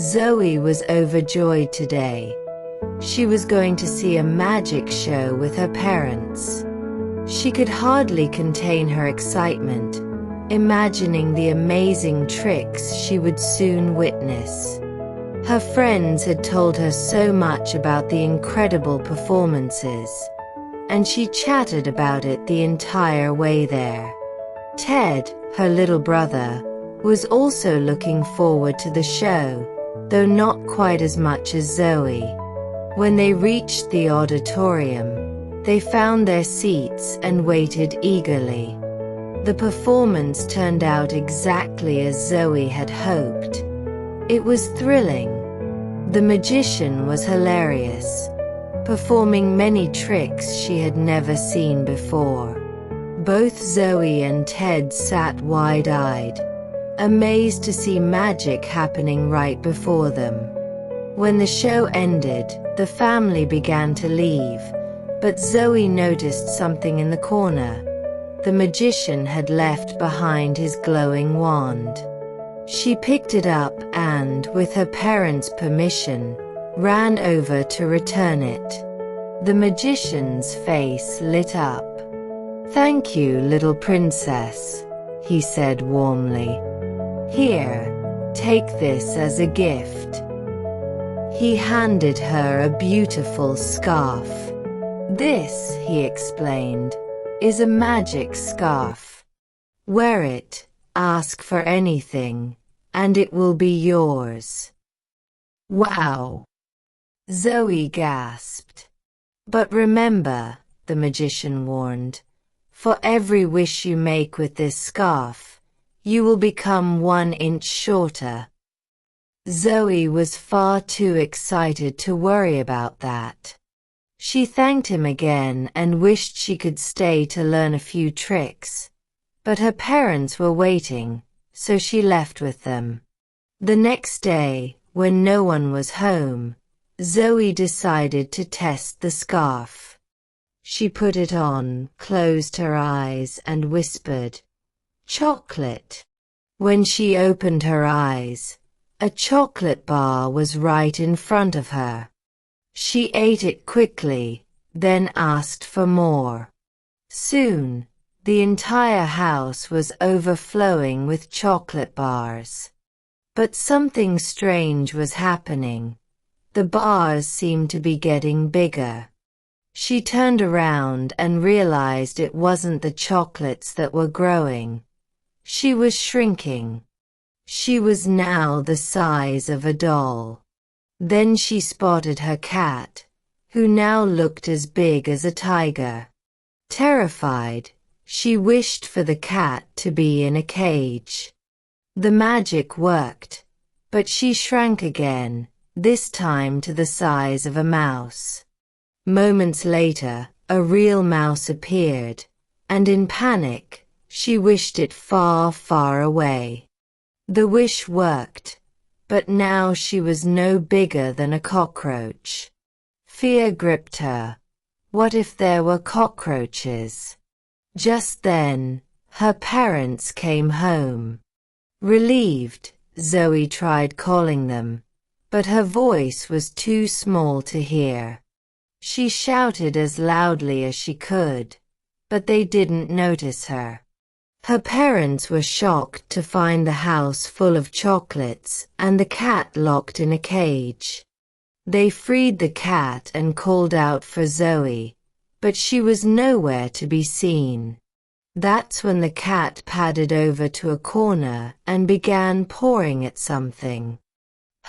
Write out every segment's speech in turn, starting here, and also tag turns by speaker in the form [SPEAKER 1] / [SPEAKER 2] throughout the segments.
[SPEAKER 1] Zoe was overjoyed today. She was going to see a magic show with her parents. She could hardly contain her excitement, imagining the amazing tricks she would soon witness. Her friends had told her so much about the incredible performances, and she chatted about it the entire way there. Ted, her little brother, was also looking forward to the show, though not quite as much as Zoe. When they reached the auditorium, they found their seats and waited eagerly. The performance turned out exactly as Zoe had hoped. It was thrilling. The magician was hilarious, performing many tricks she had never seen before. Both Zoe and Ted sat wide-eyed, amazed to see magic happening right before them. When the show ended, the family began to leave, but Zoe noticed something in the corner. The magician had left behind his glowing wand. She picked it up and, with her parents' permission, ran over to return it. The magician's face lit up. "Thank you, little princess," he said warmly. "Here, take this as a gift." He handed her a beautiful scarf. "This," he explained, "is a magic scarf. Wear it, ask for anything, and it will be yours." "Wow!" Zoe gasped. "But remember," the magician warned, "for every wish you make with this scarf, you will become 1 inch shorter." Zoe was far too excited to worry about that. She thanked him again and wished she could stay to learn a few tricks, but her parents were waiting, so she left with them. The next day, when no one was home, Zoe decided to test the scarf. She put it on, closed her eyes, and whispered, "Chocolate." When she opened her eyes, a chocolate bar was right in front of her. She ate it quickly, then asked for more. Soon, the entire house was overflowing with chocolate bars. But something strange was happening. The bars seemed to be getting bigger. She turned around and realized it wasn't the chocolates that were growing. She was shrinking. She was now the size of a doll. Then she spotted her cat, who now looked as big as a tiger. Terrified, she wished for the cat to be in a cage. The magic worked, but she shrank again, this time to the size of a mouse. Moments later, a real mouse appeared, and in panic, she wished it far, far away. The wish worked, but now she was no bigger than a cockroach. Fear gripped her. What if there were cockroaches? Just then, her parents came home. Relieved, Zoe tried calling them, but her voice was too small to hear. She shouted as loudly as she could, but they didn't notice her. Her parents were shocked to find the house full of chocolates and the cat locked in a cage. They freed the cat and called out for Zoe, but she was nowhere to be seen. That's when the cat padded over to a corner and began pawing at something.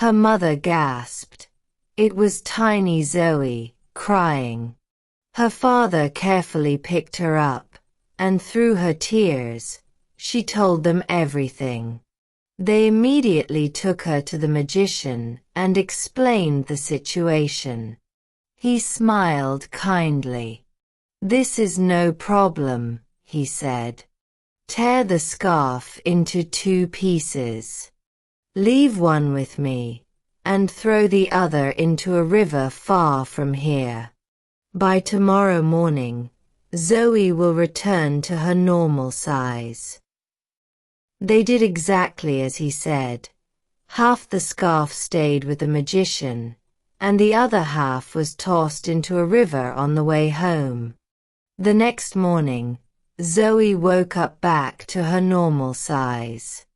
[SPEAKER 1] Her mother gasped. It was tiny Zoe, crying. Her father carefully picked her up, and through her tears, she told them everything. They immediately took her to the magician and explained the situation. He smiled kindly. "This is no problem," he said. "Tear the scarf into 2 pieces. Leave one with me, and throw the other into a river far from here. By tomorrow morning, Zoe will return to her normal size." They did exactly as he said. Half the scarf stayed with the magician, and the other half was tossed into a river on the way home. The next morning, Zoe woke up back to her normal size.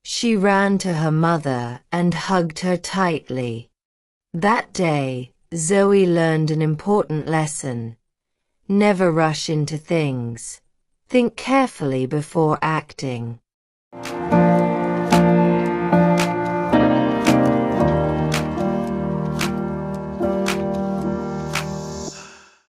[SPEAKER 1] She ran to her mother and hugged her tightly. That day, Zoe learned an important lesson. Never rush into things. Think carefully before acting.